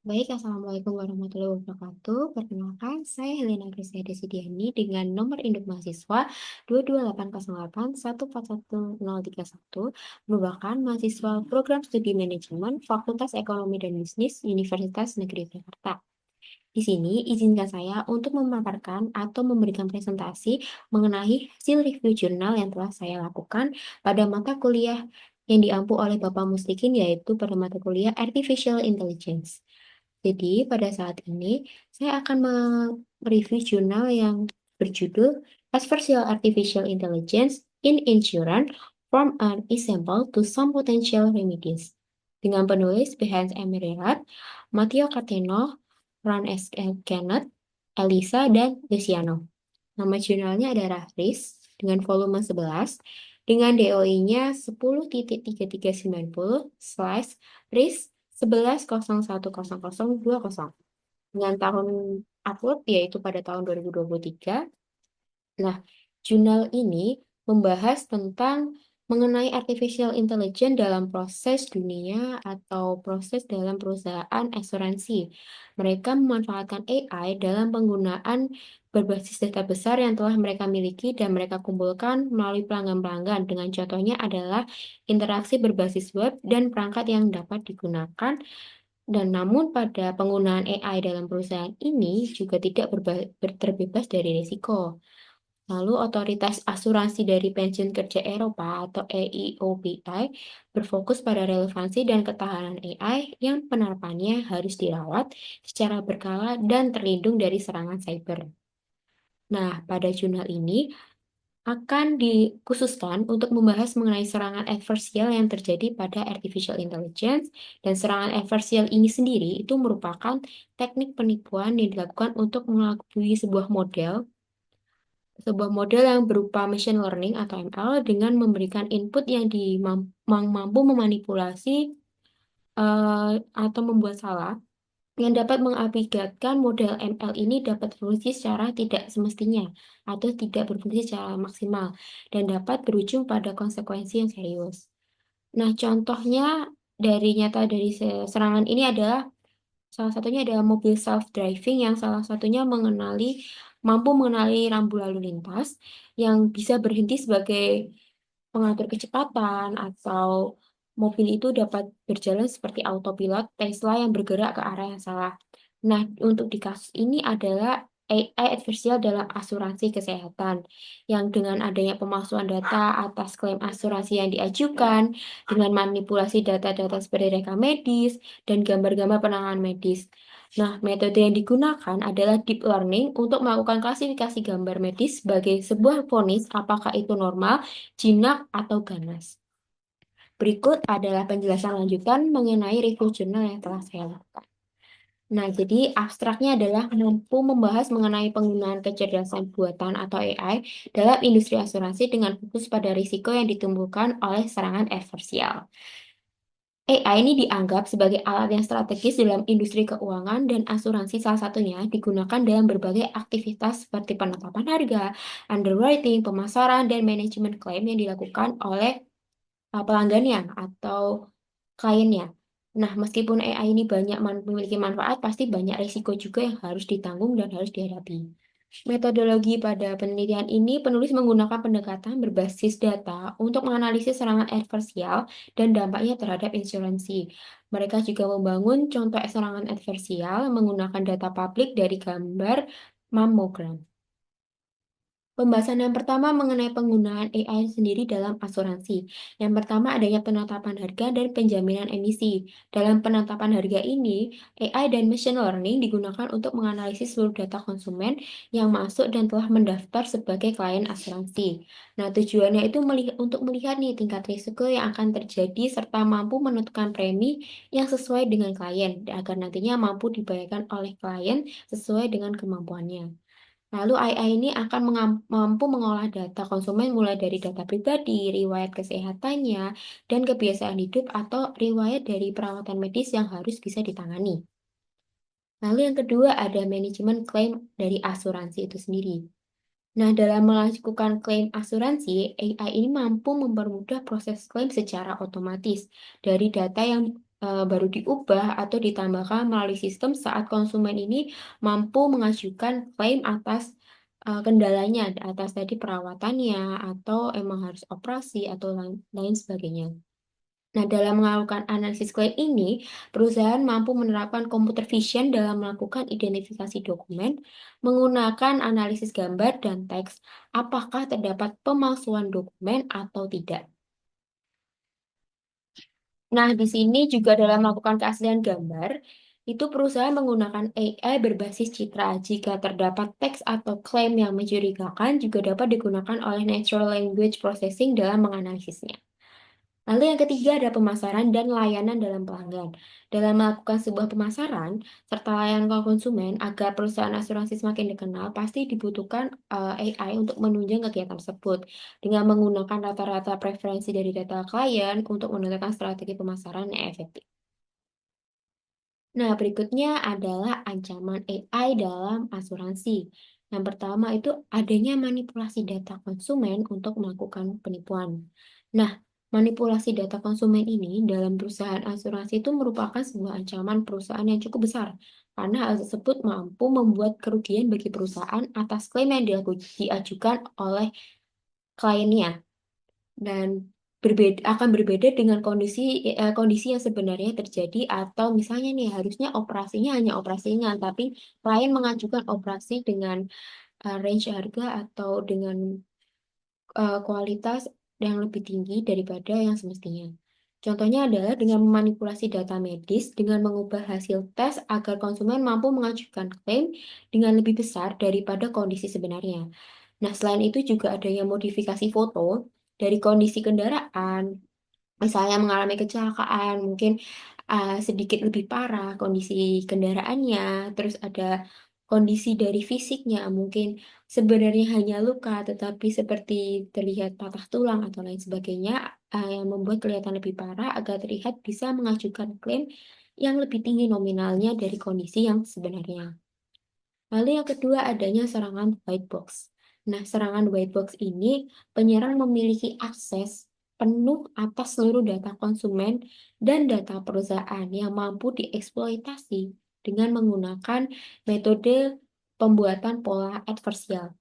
Baik, Assalamualaikum warahmatullahi wabarakatuh. Perkenalkan, saya Helena Kristia Desidiani dengan nomor induk mahasiswa 22808141031, merupakan mahasiswa program studi manajemen Fakultas Ekonomi dan Bisnis Universitas Negeri Jakarta. Di sini, izinkan saya untuk memaparkan atau memberikan presentasi mengenai hasil review jurnal yang telah saya lakukan pada mata kuliah yang diampu oleh Bapak Muslikin, yaitu pada mata kuliah Artificial Intelligence. Jadi, pada saat ini saya akan mereview jurnal yang berjudul Adversarial Artificial Intelligence in Insurance from an Example to Some Potential Remedies dengan penulis Behance Emirat, Matteo Cateno, Ron S. Kenneth, Elisa, dan Luciano. Nama jurnalnya adalah RIS dengan volume 11 dengan DOI-nya 10.3390/RIS 11.01.0020 dengan tahun upload yaitu pada tahun 2023. Nah, jurnal ini membahas tentang mengenai artificial intelligence dalam proses dunia atau proses dalam perusahaan asuransi. Mereka memanfaatkan AI dalam penggunaan berbasis data besar yang telah mereka miliki dan mereka kumpulkan melalui pelanggan-pelanggan. Dengan contohnya adalah interaksi berbasis web dan perangkat yang dapat digunakan. Dan namun pada penggunaan AI dalam perusahaan ini juga tidak terbebas dari risiko. Lalu Otoritas Asuransi dari Pensiun Kerja Eropa atau EIOPI berfokus pada relevansi dan ketahanan AI yang penerapannya harus dirawat secara berkala dan terlindung dari serangan cyber. Nah, pada jurnal ini akan dikhususkan untuk membahas mengenai serangan adversial yang terjadi pada artificial intelligence, dan serangan adversial ini sendiri itu merupakan teknik penipuan yang dilakukan untuk mengelabui sebuah model yang berupa machine learning atau ML dengan memberikan input yang mampu memanipulasi atau membuat salah, yang dapat mengakibatkan model ML ini dapat berfungsi secara tidak semestinya atau tidak berfungsi secara maksimal dan dapat berujung pada konsekuensi yang serius. Nah, contohnya dari serangan ini adalah salah satunya adalah mobil self-driving yang salah satunya mampu mengenali rambu lalu lintas yang bisa berhenti sebagai pengatur kecepatan, atau mobil itu dapat berjalan seperti autopilot Tesla yang bergerak ke arah yang salah. Nah, untuk di kasus ini adalah AI adversial dalam asuransi kesehatan, yang dengan adanya pemalsuan data atas klaim asuransi yang diajukan, dengan manipulasi data-data seperti rekam medis, dan gambar-gambar penanganan medis. Nah, metode yang digunakan adalah deep learning untuk melakukan klasifikasi gambar medis sebagai sebuah vonis apakah itu normal, jinak, atau ganas. Berikut adalah penjelasan lanjutan mengenai review jurnal yang telah saya lakukan. Nah, jadi abstraknya adalah mampu membahas mengenai penggunaan kecerdasan buatan atau AI dalam industri asuransi dengan fokus pada risiko yang ditimbulkan oleh serangan adversial. AI ini dianggap sebagai alat yang strategis dalam industri keuangan dan asuransi, salah satunya digunakan dalam berbagai aktivitas seperti penetapan harga, underwriting, pemasaran, dan manajemen klaim yang dilakukan oleh pelanggannya atau kliennya. Nah, meskipun AI ini memiliki manfaat, pasti banyak risiko juga yang harus ditanggung dan harus dihadapi. Metodologi pada penelitian ini, penulis menggunakan pendekatan berbasis data untuk menganalisis serangan adversial dan dampaknya terhadap insuransi. Mereka juga membangun contoh serangan adversial menggunakan data publik dari gambar mammogram. Pembahasan yang pertama mengenai penggunaan AI sendiri dalam asuransi. Yang pertama adanya penetapan harga dan penjaminan emisi. Dalam penetapan harga ini, AI dan machine learning digunakan untuk menganalisis seluruh data konsumen yang masuk dan telah mendaftar sebagai klien asuransi. Nah, tujuannya itu untuk melihat nih tingkat risiko yang akan terjadi serta mampu menentukan premi yang sesuai dengan klien agar nantinya mampu dibayarkan oleh klien sesuai dengan kemampuannya. Lalu AI ini akan mampu mengolah data konsumen mulai dari data pribadi, riwayat kesehatannya, dan kebiasaan hidup atau riwayat dari perawatan medis yang harus bisa ditangani. Lalu yang kedua ada manajemen klaim dari asuransi itu sendiri. Nah, dalam melakukan klaim asuransi, AI ini mampu mempermudah proses klaim secara otomatis dari data yang baru diubah atau ditambahkan melalui sistem saat konsumen ini mampu mengajukan klaim atas kendalanya, atas tadi perawatannya, atau emang harus operasi, atau lain sebagainya. Nah, dalam melakukan analisis klaim ini, perusahaan mampu menerapkan computer vision dalam melakukan identifikasi dokumen, menggunakan analisis gambar dan teks, apakah terdapat pemalsuan dokumen atau tidak. Nah, di sini juga dalam melakukan keaslian gambar, itu perusahaan menggunakan AI berbasis citra. Jika terdapat teks atau klaim yang mencurigakan, juga dapat digunakan oleh natural language processing dalam menganalisisnya. Lalu yang ketiga ada pemasaran dan layanan dalam pelanggan. Dalam melakukan sebuah pemasaran serta layanan ke konsumen agar perusahaan asuransi semakin dikenal, pasti dibutuhkan AI untuk menunjang kegiatan tersebut dengan menggunakan rata-rata preferensi dari data klien untuk menentukan strategi pemasaran yang efektif. Nah, berikutnya adalah ancaman AI dalam asuransi. Yang pertama itu adanya manipulasi data konsumen untuk melakukan penipuan. Nah, manipulasi data konsumen ini dalam perusahaan asuransi itu merupakan sebuah ancaman perusahaan yang cukup besar, karena hal tersebut mampu membuat kerugian bagi perusahaan atas klaim yang diajukan oleh kliennya dan akan berbeda dengan kondisi yang sebenarnya terjadi atau misalnya nih harusnya operasinya hanya operasi ringan tapi klien mengajukan operasi dengan range harga atau dengan kualitas yang lebih tinggi daripada yang semestinya. Contohnya adalah dengan memanipulasi data medis dengan mengubah hasil tes agar konsumen mampu mengajukan klaim dengan lebih besar daripada kondisi sebenarnya. Nah, selain itu juga adanya modifikasi foto dari kondisi kendaraan, misalnya mengalami kecelakaan, mungkin sedikit lebih parah kondisi kendaraannya, terus ada kondisi dari fisiknya, mungkin sebenarnya hanya luka, tetapi seperti terlihat patah tulang atau lain sebagainya, yang membuat kelihatan lebih parah agar terlihat bisa mengajukan klaim yang lebih tinggi nominalnya dari kondisi yang sebenarnya. Lalu yang kedua adanya serangan white box. Nah, serangan white box ini penyerang memiliki akses penuh atas seluruh data konsumen dan data perusahaan yang mampu dieksploitasi dengan menggunakan metode pembuatan pola adversial.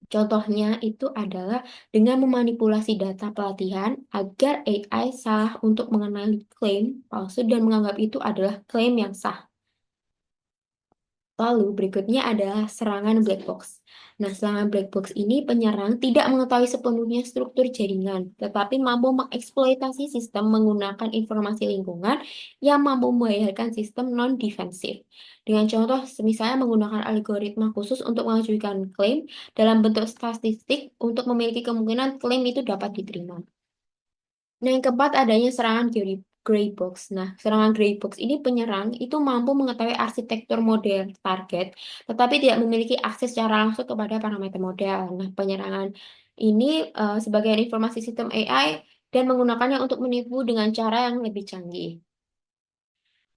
Contohnya itu adalah dengan memanipulasi data pelatihan agar AI salah untuk mengenali klaim palsu dan menganggap itu adalah klaim yang sah. Lalu berikutnya adalah serangan black box. Nah, serangan black box ini penyerang tidak mengetahui sepenuhnya struktur jaringan, tetapi mampu mengeksploitasi sistem menggunakan informasi lingkungan yang mampu membahayakan sistem non-defensif. Dengan contoh, misalnya menggunakan algoritma khusus untuk mengajukan klaim dalam bentuk statistik untuk memiliki kemungkinan klaim itu dapat diterima. Nah, yang keempat adanya serangan gray box. Nah, serangan gray box ini penyerang itu mampu mengetahui arsitektur model target, tetapi tidak memiliki akses secara langsung kepada parameter model. Nah, penyerangan ini sebagai informasi sistem AI dan menggunakannya untuk menipu dengan cara yang lebih canggih.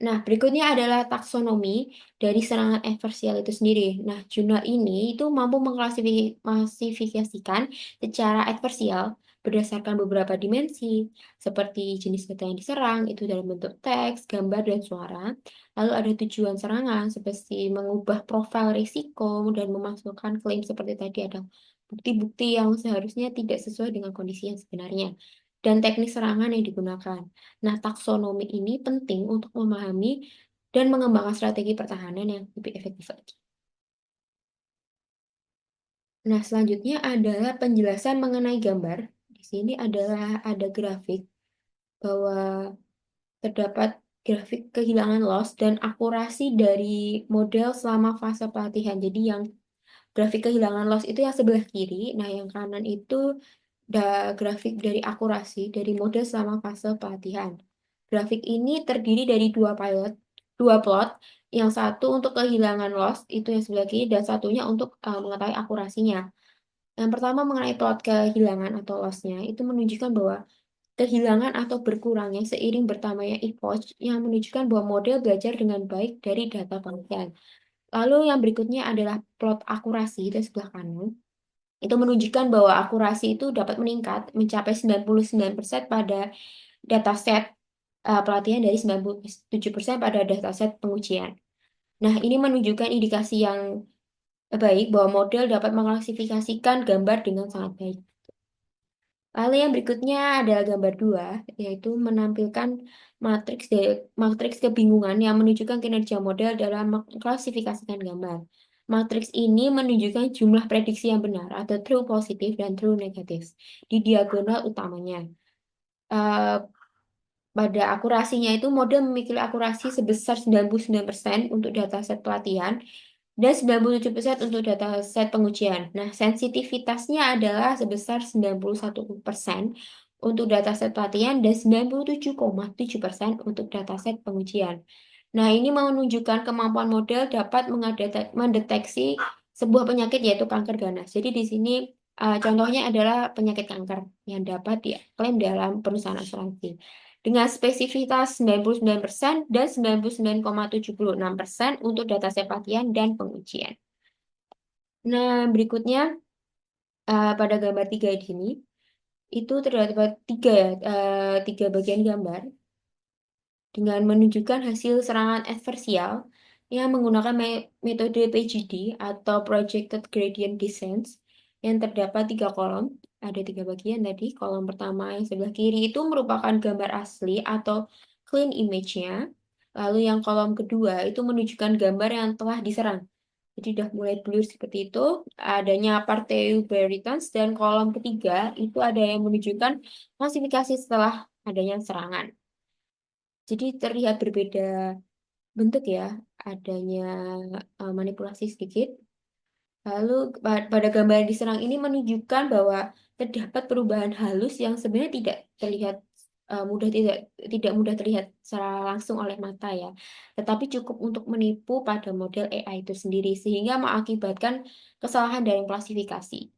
Nah, berikutnya adalah taksonomi dari serangan adversial itu sendiri. Nah, jurnal ini itu mampu mengklasifikasikan secara adversial berdasarkan beberapa dimensi, seperti jenis data yang diserang, itu dalam bentuk teks, gambar, dan suara. Lalu ada tujuan serangan, seperti mengubah profil risiko dan memasukkan klaim seperti tadi ada bukti-bukti yang seharusnya tidak sesuai dengan kondisi yang sebenarnya, dan teknik serangan yang digunakan. Nah, taksonomi ini penting untuk memahami dan mengembangkan strategi pertahanan yang lebih efektif lagi. Nah, selanjutnya adalah penjelasan mengenai gambar. Di sini adalah ada grafik bahwa terdapat grafik kehilangan loss dan akurasi dari model selama fase pelatihan. Jadi yang grafik kehilangan loss itu yang sebelah kiri, nah yang kanan itu grafik dari akurasi dari model selama fase pelatihan. Grafik ini terdiri dari dua plot, yang satu untuk kehilangan loss, itu yang sebelah kiri, dan satunya untuk mengetahui akurasinya. Yang pertama mengenai plot kehilangan atau loss-nya, itu menunjukkan bahwa kehilangan atau berkurangnya seiring bertambahnya epoch yang menunjukkan bahwa model belajar dengan baik dari data pelatihan. Lalu yang berikutnya adalah plot akurasi di sebelah kanan. Itu menunjukkan bahwa akurasi itu dapat meningkat mencapai 99% pada dataset pelatihan dari 97% pada dataset pengujian. Nah, ini menunjukkan indikasi yang baik bahwa model dapat mengklasifikasikan gambar dengan sangat baik. Lalu yang berikutnya adalah gambar 2, yaitu menampilkan matriks kebingungan yang menunjukkan kinerja model dalam mengklasifikasikan gambar. Matriks ini menunjukkan jumlah prediksi yang benar atau true positif dan true negatif di diagonal utamanya. Eh, Pada akurasinya itu model memiliki akurasi sebesar 99% untuk dataset pelatihan dan 97% untuk dataset pengujian. Nah, sensitivitasnya adalah sebesar 91% untuk dataset pelatihan dan 97,7% untuk dataset pengujian. Nah, ini menunjukkan kemampuan model dapat mendeteksi sebuah penyakit yaitu kanker ganas. Jadi di sini contohnya adalah penyakit kanker yang dapat diklaim dalam perusahaan asuransi dengan spesifitas 99% dan 99,76% untuk dataset pelatihan dan pengujian. Nah, berikutnya pada gambar 3 ini, itu terdapat tiga bagian gambar dengan menunjukkan hasil serangan adversial yang menggunakan metode PGD atau Projected Gradient Descent yang terdapat 3 kolom. Ada 3 bagian tadi. Kolom pertama yang sebelah kiri itu merupakan gambar asli atau clean image-nya. Lalu yang kolom kedua itu menunjukkan gambar yang telah diserang. Jadi udah mulai blur seperti itu. Adanya Partey-Baritas dan kolom ketiga itu ada yang menunjukkan klasifikasi setelah adanya serangan. Jadi terlihat berbeda bentuk ya, adanya manipulasi sedikit. Lalu pada gambar yang diserang ini menunjukkan bahwa terdapat perubahan halus yang sebenarnya tidak terlihat tidak mudah terlihat secara langsung oleh mata ya, tetapi cukup untuk menipu pada model AI itu sendiri sehingga mengakibatkan kesalahan dalam klasifikasi.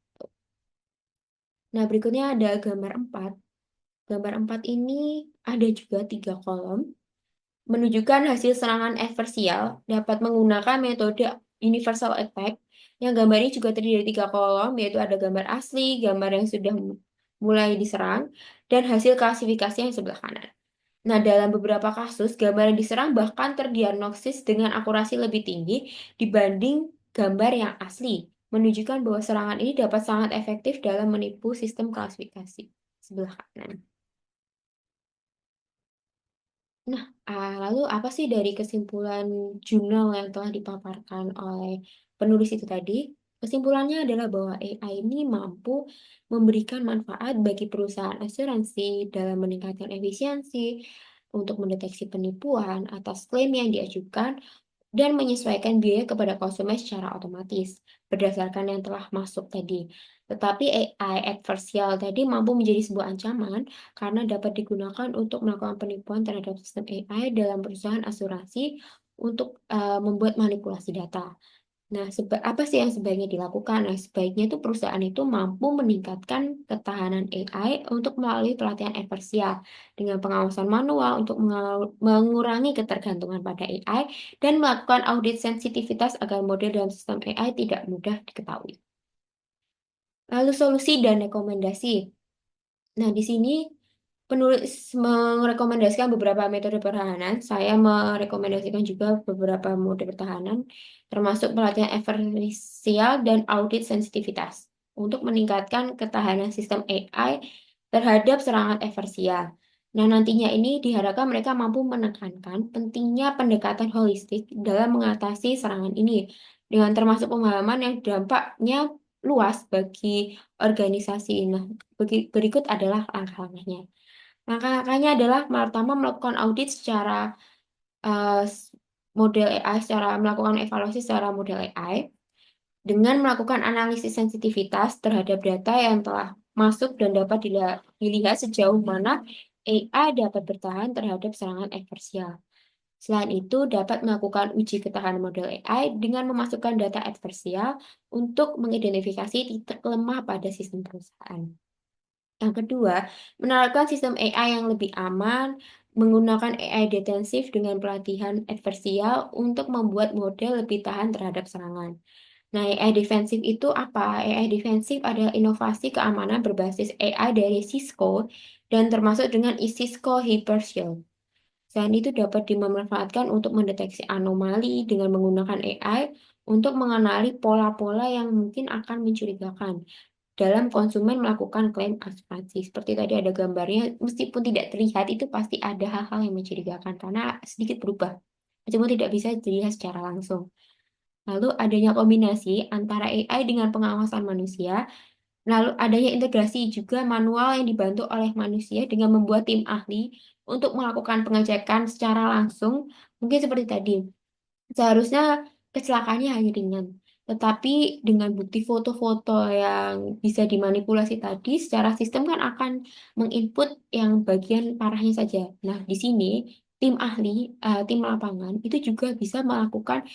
Nah, berikutnya ada gambar 4. Gambar 4 ini ada juga 3 kolom menunjukkan hasil serangan adversial dapat menggunakan metode universal attack yang gambarnya juga terdiri dari 3 kolom, yaitu ada gambar asli, gambar yang sudah mulai diserang, dan hasil klasifikasi yang sebelah kanan. Nah, dalam beberapa kasus, gambar yang diserang bahkan terdiagnosis dengan akurasi lebih tinggi dibanding gambar yang asli, menunjukkan bahwa serangan ini dapat sangat efektif dalam menipu sistem klasifikasi sebelah kanan. Nah, lalu apa sih dari kesimpulan jurnal yang telah dipaparkan oleh penulis itu tadi? Kesimpulannya adalah bahwa AI ini mampu memberikan manfaat bagi perusahaan asuransi dalam meningkatkan efisiensi untuk mendeteksi penipuan atas klaim yang diajukan dan menyesuaikan biaya kepada konsumen secara otomatis berdasarkan yang telah masuk tadi. Tetapi AI adversial tadi mampu menjadi sebuah ancaman karena dapat digunakan untuk melakukan penipuan terhadap sistem AI dalam perusahaan asuransi untuk membuat manipulasi data. Nah, apa sih yang sebaiknya dilakukan? Nah, sebaiknya itu perusahaan itu mampu meningkatkan ketahanan AI untuk melalui pelatihan adversial dengan pengawasan manual untuk mengurangi ketergantungan pada AI dan melakukan audit sensitivitas agar model dalam sistem AI tidak mudah diketahui. Lalu solusi dan rekomendasi. Nah, di sini penulis merekomendasikan beberapa metode pertahanan. Saya merekomendasikan juga beberapa mode pertahanan, termasuk pelatihan adversial dan audit sensitivitas untuk meningkatkan ketahanan sistem AI terhadap serangan adversial. Nah, nantinya ini diharapkan mereka mampu menekankan pentingnya pendekatan holistik dalam mengatasi serangan ini, dengan termasuk pemahaman yang dampaknya luas bagi organisasi. Nah, berikut adalah langkah-langkahnya. Langkah-langkahnya adalah pertama melakukan audit secara eh, model AI, secara melakukan evaluasi secara model AI dengan melakukan analisis sensitivitas terhadap data yang telah masuk dan dapat dilihat sejauh mana AI dapat bertahan terhadap serangan adversial. Selain itu, dapat melakukan uji ketahanan model AI dengan memasukkan data adversial untuk mengidentifikasi titik lemah pada sistem perusahaan. Yang kedua, menerapkan sistem AI yang lebih aman, menggunakan AI defensif dengan pelatihan adversial untuk membuat model lebih tahan terhadap serangan. Nah, AI defensif itu apa? AI defensif adalah inovasi keamanan berbasis AI dari Cisco dan termasuk dengan Cisco Hyper Shield. Selain itu dapat dimanfaatkan untuk mendeteksi anomali dengan menggunakan AI untuk mengenali pola-pola yang mungkin akan mencurigakan dalam konsumen melakukan klaim asuransi. Seperti tadi ada gambarnya, meskipun tidak terlihat, itu pasti ada hal-hal yang mencurigakan karena sedikit berubah. Meskipun tidak bisa dilihat secara langsung. Lalu adanya kombinasi antara AI dengan pengawasan manusia, lalu adanya integrasi juga manual yang dibantu oleh manusia dengan membuat tim ahli untuk melakukan pengecekan secara langsung, mungkin seperti tadi. Seharusnya kecelakaannya hanya ringan, tetapi dengan bukti foto-foto yang bisa dimanipulasi tadi, secara sistem kan akan menginput yang bagian parahnya saja. Nah, di sini tim ahli, tim lapangan itu juga bisa melakukan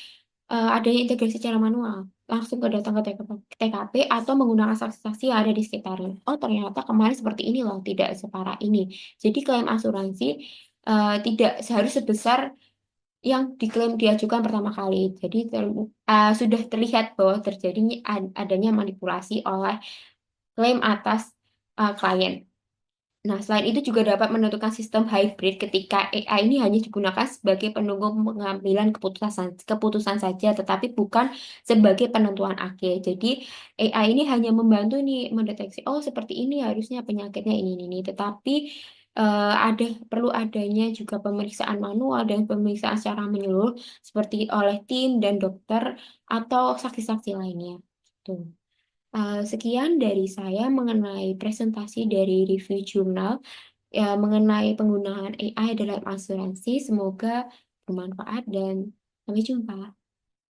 adanya integrasi secara manual, langsung datang ke TKP atau menggunakan saksi-saksi yang ada di sekitarnya. Oh, ternyata kemarin seperti ini loh, tidak separah ini. Jadi klaim asuransi tidak seharus sebesar yang diklaim diajukan pertama kali. Jadi sudah terlihat bahwa terjadinya adanya manipulasi oleh klaim atas klien. Nah, selain itu juga dapat menentukan sistem hybrid ketika AI ini hanya digunakan sebagai penunggu pengambilan keputusan saja, tetapi bukan sebagai penentuan akhir. Jadi AI ini hanya membantu nih mendeteksi, oh seperti ini harusnya penyakitnya ini. Tetapi perlu adanya juga pemeriksaan manual dan pemeriksaan secara menyeluruh seperti oleh tim dan dokter atau saksi-saksi lainnya. Tuh. Sekian dari saya mengenai presentasi dari review jurnal ya mengenai penggunaan AI dalam asuransi. Semoga bermanfaat dan sampai jumpa.